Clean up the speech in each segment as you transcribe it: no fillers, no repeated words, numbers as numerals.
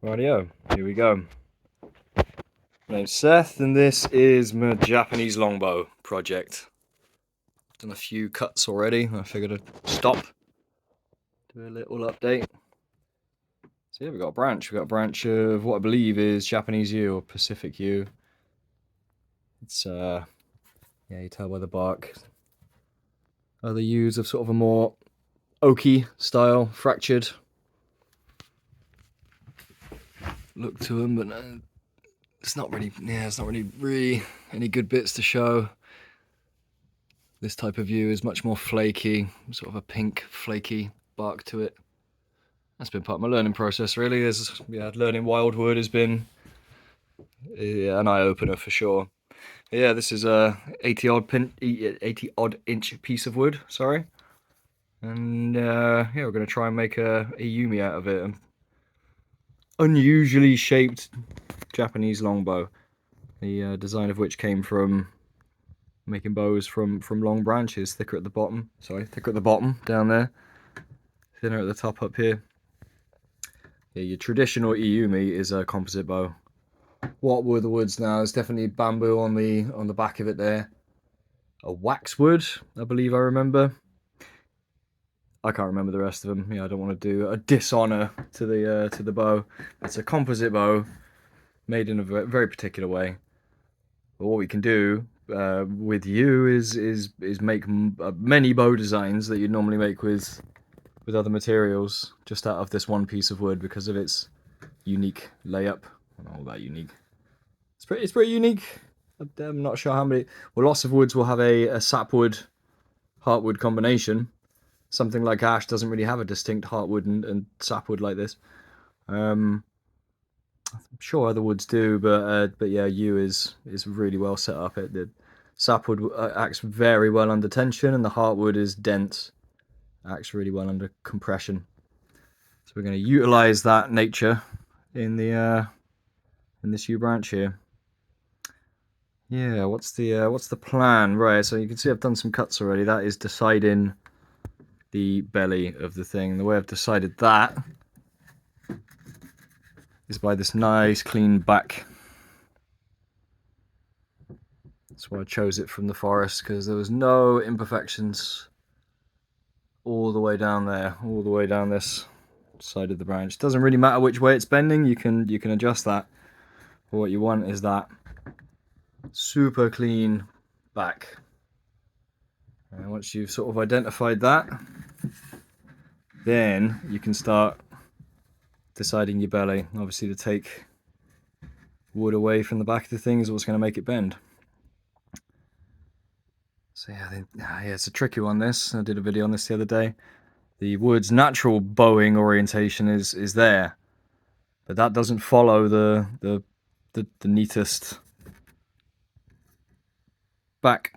Rightio, here we go. My name's Seth, and this is my Japanese longbow project. Done a few cuts already. I figured I'd stop, do a little update. So yeah, we've got a branch. We've got a branch of what I believe is Japanese yew or Pacific yew. It's yeah, you tell by the bark. Other yews of sort of a more oaky style, fractured look to them, but it's not really. Yeah, it's not really any good bits to show. This type of yew is much more flaky, sort of a pink, flaky bark to it. That's been part of my learning process, really. Learning wildwood has been an eye-opener for sure. Yeah, this is a 80 odd inch piece of wood, sorry. And yeah, we're going to try and make a Yumi out of it. An unusually shaped Japanese longbow, the design of which came from making bows from long branches, thicker at the bottom. Thicker at the bottom down there, thinner at the top up here. Yeah, your traditional Yumi is a composite bow. What were the woods now? There's definitely bamboo on the back of it there. A waxwood, I believe I remember. I can't remember the rest of them. Yeah, I don't want to do a dishonor to the bow. It's a composite bow made in a very particular way. But what we can do with yew is make many bow designs that you'd normally make with other materials just out of this one piece of wood because of its unique layup. Not all that unique. It's pretty unique. I'm not sure how many. Well, lots of woods will have a sapwood heartwood combination. Something like ash doesn't really have a distinct heartwood and sapwood like this. I'm sure other woods do, but yeah, yew is really well set up. The sapwood acts very well under tension, and the heartwood is dense. Acts really well under compression. So we're going to utilize that nature in this yew branch here. Yeah, what's the plan? Right, so you can see I've done some cuts already. That is deciding the belly of the thing. The way I've decided that is by this nice clean back. That's why I chose it from the forest, because there was no imperfections all the way down there, all the way down this side of the branch. Doesn't really matter which way it's bending, you can adjust that. But what you want is that super clean back. And once you've sort of identified that, then you can start deciding your belly. Obviously, to take wood away from the back of the thing is what's going to make it bend. So yeah, it's a tricky one, this. I did a video on this the other day. The wood's natural bowing orientation is there, but that doesn't follow the neatest back.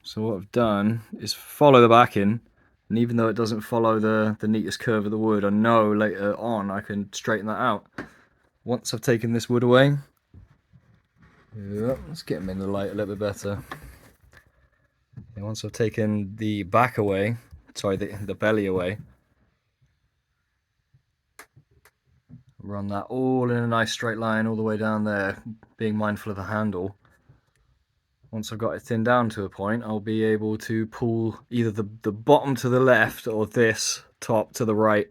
So what I've done is follow the back in, and even though it doesn't follow the neatest curve of the wood, I know later on I can straighten that out. Once I've taken this wood away, let's get them in the light a little bit better. And once I've taken the back away, sorry, the belly away, run that all in a nice straight line all the way down there, being mindful of the handle. Once I've got it thinned down to a point, I'll be able to pull either the bottom to the left or this top to the right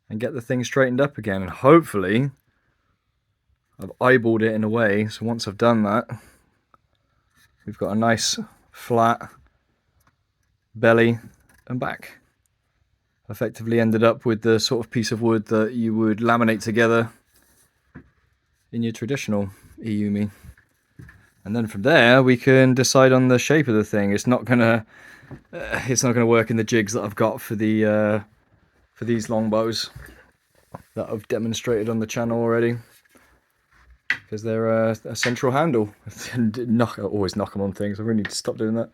and get the thing straightened up again. And hopefully I've eyeballed it in a way, so once I've done that, we've got a nice flat belly and back. Effectively ended up with the sort of piece of wood that you would laminate together in your traditional Yumi. And then from there we can decide on the shape of the thing. It's not gonna work in the jigs that I've got for these longbows that I've demonstrated on the channel already, because they're a central handle. I always knock them on things. I really need to stop doing that.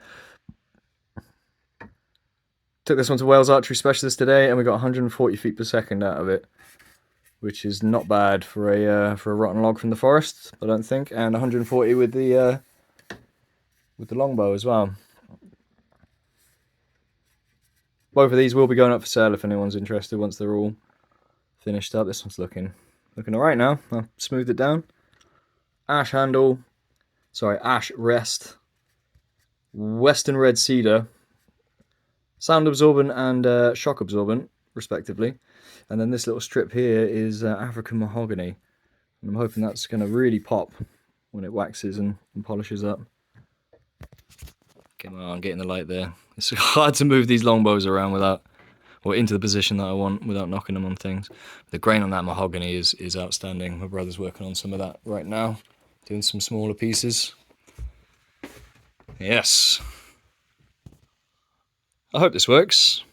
Took this one to Wales Archery Specialist today, and we got 140 feet per second out of it, which is not bad for a rotten log from the forest, I don't think. And 140 with the longbow as well. both of these will be going up for sale if anyone's interested once they're all finished up. This one's looking alright now. I've smoothed it down. Ash handle, sorry, ash rest, western red cedar, sound absorbent and shock absorbent, respectively. And then this little strip here is African mahogany. And I'm hoping that's going to really pop when it waxes and polishes up. Come on, get in the light there. It's hard to move these longbows around without, or into the position that I want without knocking them on things. The grain on that mahogany is outstanding. My brother's working on some of that right now, doing some smaller pieces. Yes. I hope this works.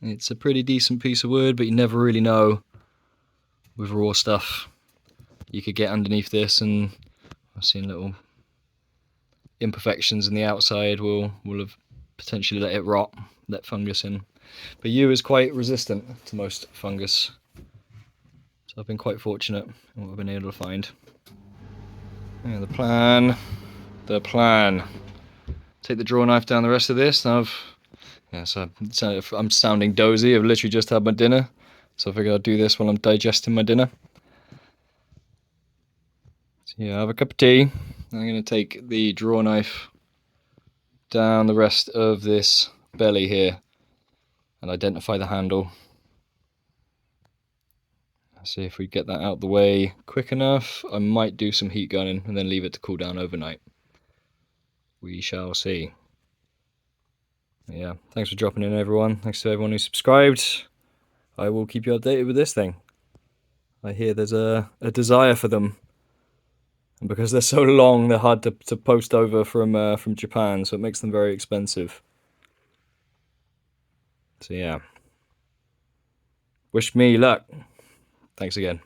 It's a pretty decent piece of wood, but you never really know with raw stuff. You could get underneath this and I've seen little imperfections in the outside will have potentially let it rot, let fungus in. But yew is quite resistant to most fungus. So I've been quite fortunate in what I've been able to find. Yeah, the plan. Take the draw knife down the rest of this. Now I'm sounding dozy. I've literally just had my dinner. So I figured I'd do this while I'm digesting my dinner. So yeah, I have a cup of tea. I'm going to take the draw knife down the rest of this belly here and identify the handle. Let's see if we get that out the way quick enough. I might do some heat gunning and then leave it to cool down overnight. We shall see. Yeah, thanks for dropping in, everyone. Thanks to everyone who subscribed. I will keep you updated with this thing. I hear there's a desire for them. And because they're so long, they're hard to post over from Japan, so it makes them very expensive. So yeah. Wish me luck. Thanks again.